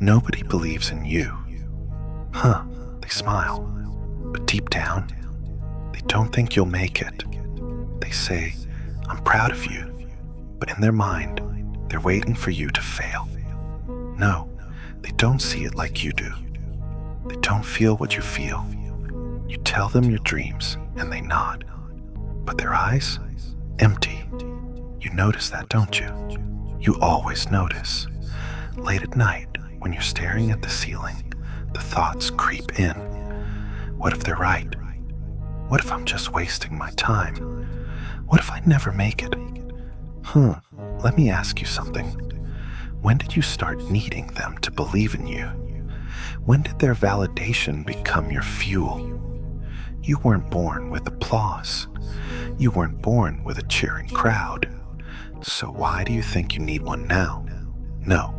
Nobody believes in you. Huh, they smile, but deep down, they don't think you'll make it. They say, I'm proud of you, but in their mind, they're waiting for you to fail. No, they don't see it like you do. They don't feel what you feel. You tell them your dreams and they nod, but their eyes, empty. You notice that, don't you? You always notice. Late at night, when you're staring at the ceiling, the thoughts creep in. What if they're right? What if I'm just wasting my time? What if I never make it? Let me ask you something. When did you start needing them to believe in you? When did their validation become your fuel? You weren't born with applause. You weren't born with a cheering crowd. So why do you think you need one now? No,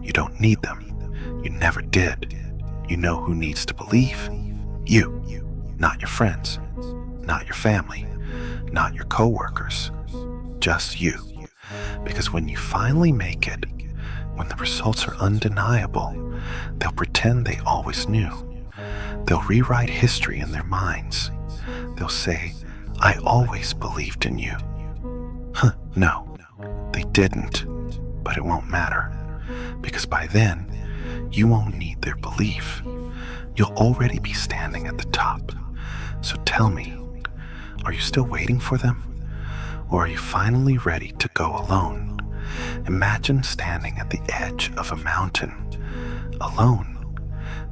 you don't need them. You never did. You know who needs to believe? You, not your friends, not your family, not your coworkers, just you. Because when you finally make it, when the results are undeniable, they'll pretend they always knew. They'll rewrite history in their minds. They'll say, I always believed in you. No, they didn't, but it won't matter. Because by then, you won't need their belief. You'll already be standing at the top. So tell me, are you still waiting for them? Or are you finally ready to go alone? Imagine standing at the edge of a mountain, alone.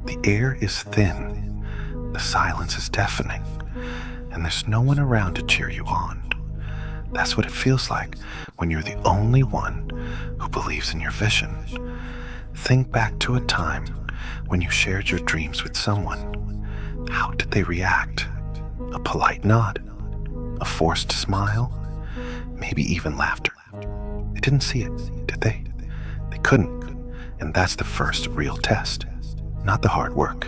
The air is thin, the silence is deafening, and there's no one around to cheer you on. That's what it feels like when you're the only one who believes in your vision. Think back to a time when you shared your dreams with someone. How did they react? A polite nod? A forced smile? Maybe even laughter. They didn't see it, did they? They couldn't. And that's the first real test. Not the hard work,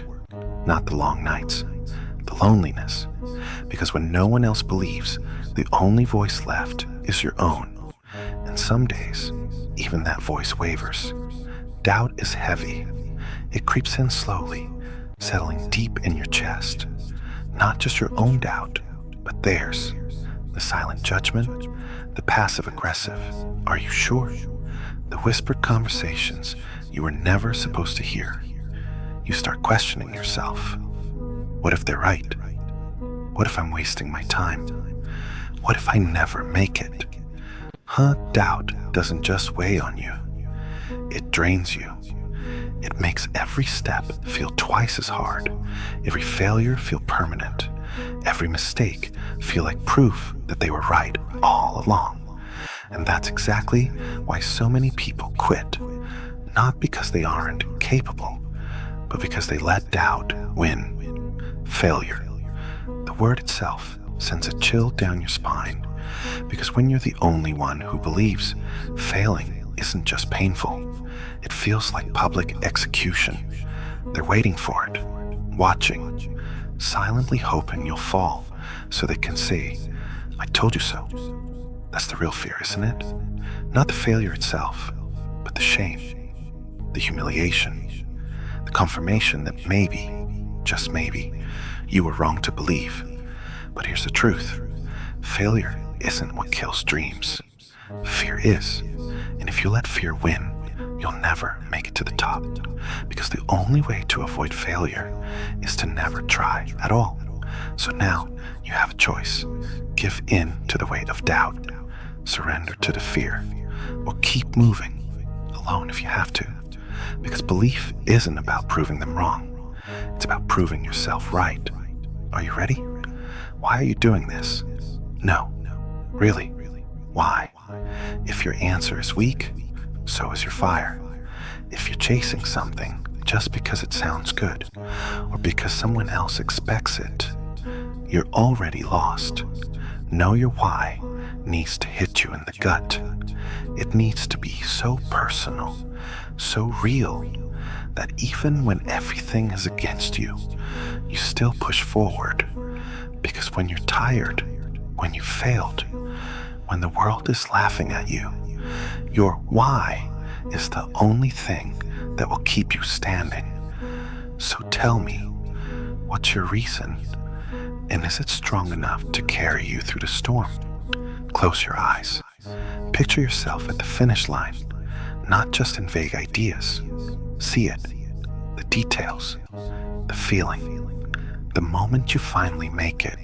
not the long nights, the loneliness. Because when no one else believes, the only voice left is your own. And some days, even that voice wavers. Doubt is heavy. It creeps in slowly, settling deep in your chest. Not just your own doubt, but theirs. The silent judgment, the passive-aggressive, are you sure? The whispered conversations you were never supposed to hear. You start questioning yourself. What if they're right? What if I'm wasting my time? What if I never make it? Doubt doesn't just weigh on you. It drains you. It makes every step feel twice as hard, every failure feel permanent, every mistake feel like proof that they were right all along. And that's exactly why so many people quit. Not because they aren't capable, but because they let doubt win. Failure. The word itself sends a chill down your spine, because when you're the only one who believes, failing isn't just painful. It feels like public execution. They're waiting for it, watching, silently hoping you'll fall so they can say, I told you so. That's the real fear, isn't it? Not the failure itself, but the shame, the humiliation, the confirmation that maybe, just maybe, you were wrong to believe. But here's the truth. Failure isn't what kills dreams. Fear is. And if you let fear win, you'll never make it to the top. Because the only way to avoid failure is to never try at all. So now you have a choice. Give in to the weight of doubt. Surrender to the fear. Or keep moving, alone if you have to. Because belief isn't about proving them wrong. It's about proving yourself right. Are you ready? Why are you doing this? No. Really? Why? If your answer is weak, so is your fire. If you're chasing something just because it sounds good, or because someone else expects it, you're already lost. Know your why needs to hit you in the gut. It needs to be so personal, so real, that even when everything is against you, you still push forward. Because when you're tired, when you failed, when the world is laughing at you, your why is the only thing that will keep you standing. So tell me, what's your reason? And is it strong enough to carry you through the storm? Close your eyes. Picture yourself at the finish line, not just in vague ideas. See it, the details, the feeling, the moment you finally make it.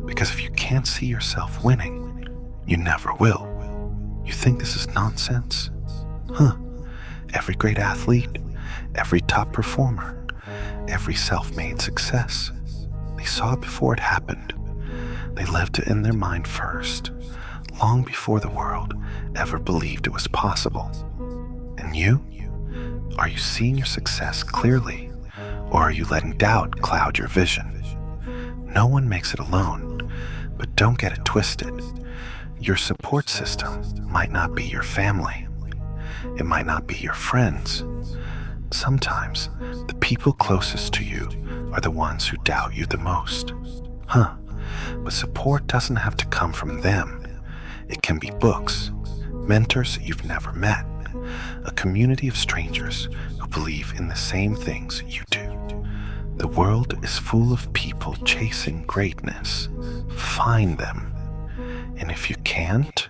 Because if you can't see yourself winning, you never will. You think this is nonsense? Every great athlete, every top performer, every self-made success, they saw it before it happened. They lived it in their mind first, long before the world ever believed it was possible. And you? Are you seeing your success clearly, or are you letting doubt cloud your vision? No one makes it alone, but don't get it twisted. Your support system might not be your family. It might not be your friends. Sometimes the people closest to you are the ones who doubt you the most. But support doesn't have to come from them. It can be books, mentors you've never met, a community of strangers who believe in the same things you do. The world is full of people chasing greatness. Find them. And if you can't,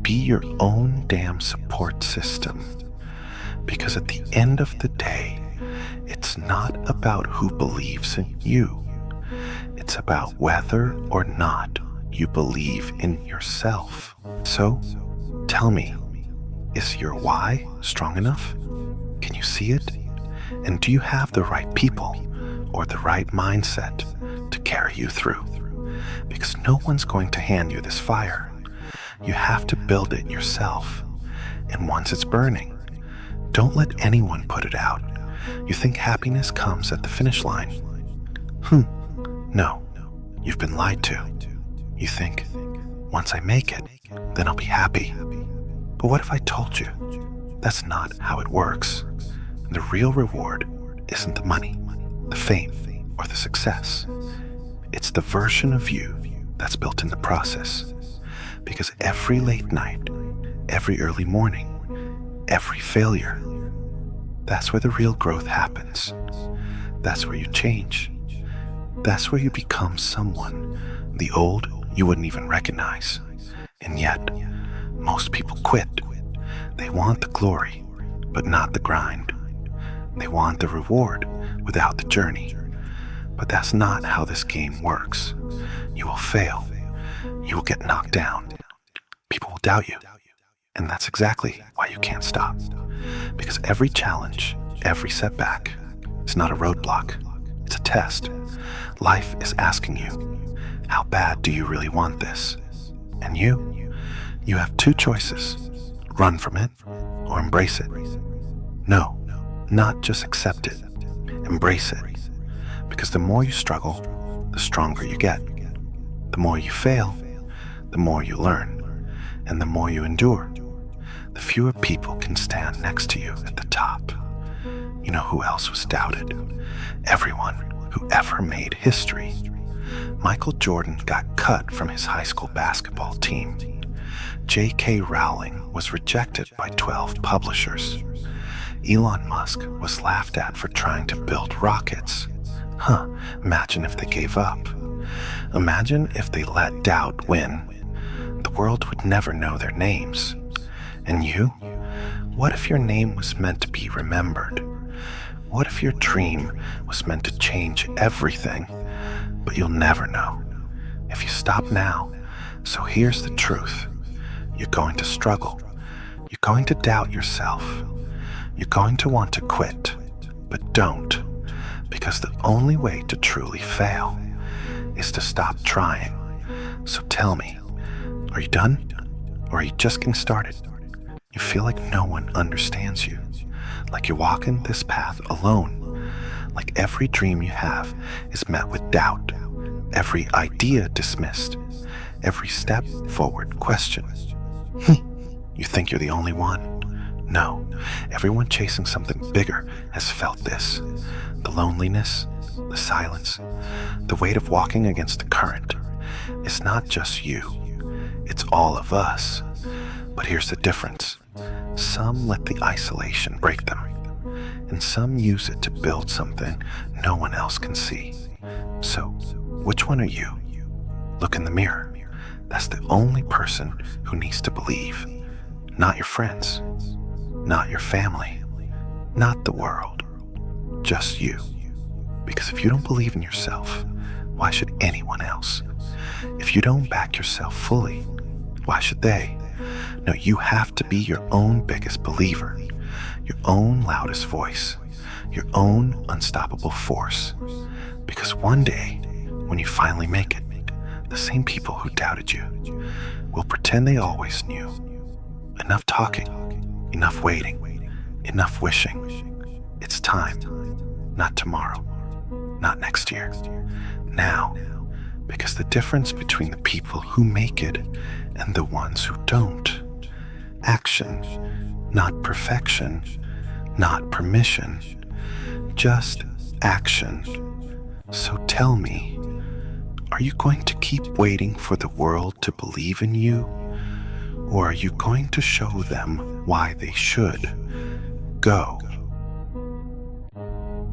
be your own damn support system. Because at the end of the day, it's not about who believes in you. It's about whether or not you believe in yourself. So, tell me, is your why strong enough? Can you see it? And do you have the right people or the right mindset to carry you through? Because no one's going to hand you this fire. You have to build it yourself. And once it's burning, don't let anyone put it out. You think happiness comes at the finish line? No, you've been lied to. You think, once I make it, then I'll be happy. But what if I told you that's not how it works? The real reward isn't the money, the fame, or the success. It's the version of you that's built in the process. Because every late night, every early morning, every failure, that's where the real growth happens. That's where you change. That's where you become someone the old you wouldn't even recognize. And yet, most people quit. They want the glory, but not the grind. They want the reward without the journey. But that's not how this game works. You will fail. You will get knocked down. People will doubt you. And that's exactly why you can't stop. Because every challenge, every setback, is not a roadblock. It's a test. Life is asking you, how bad do you really want this? And you have two choices. Run from it or embrace it. No, not just accept it. Embrace it. Because the more you struggle, the stronger you get. The more you fail, the more you learn. And the more you endure, the fewer people can stand next to you at the top. You know who else was doubted? Everyone who ever made history. Michael Jordan got cut from his high school basketball team. J.K. Rowling was rejected by 12 publishers. Elon Musk was laughed at for trying to build rockets. Imagine if they gave up. Imagine if they let doubt win. The world would never know their names. And you? What if your name was meant to be remembered? What if your dream was meant to change everything? But you'll never know if you stop now. So here's the truth. You're going to struggle. You're going to doubt yourself. You're going to want to quit. But don't. Because the only way to truly fail is to stop trying. So tell me, are you done? Or are you just getting started? You feel like no one understands you. Like you're walking this path alone. Like every dream you have is met with doubt. Every idea dismissed. Every step forward questioned. You think you're the only one? No, everyone chasing something bigger has felt this. The loneliness, the silence, the weight of walking against the current. It's not just you. It's all of us. But here's the difference. Some let the isolation break them. and some use it to build something no one else can see. So, which one are you? Look in the mirror. That's the only person who needs to believe. Not your friends, not your family, not the world, just you. Because if you don't believe in yourself, why should anyone else? If you don't back yourself fully, why should they? No, you have to be your own biggest believer, your own loudest voice, your own unstoppable force. Because one day, when you finally make it, the same people who doubted you will pretend they always knew. Enough talking, enough waiting, enough wishing. It's time, not tomorrow, not next year, now. Because the difference between the people who make it and the ones who don't. Action, not perfection, not permission, just action. So tell me, are you going to keep waiting for the world to believe in you? Or are you going to show them why they should? Go.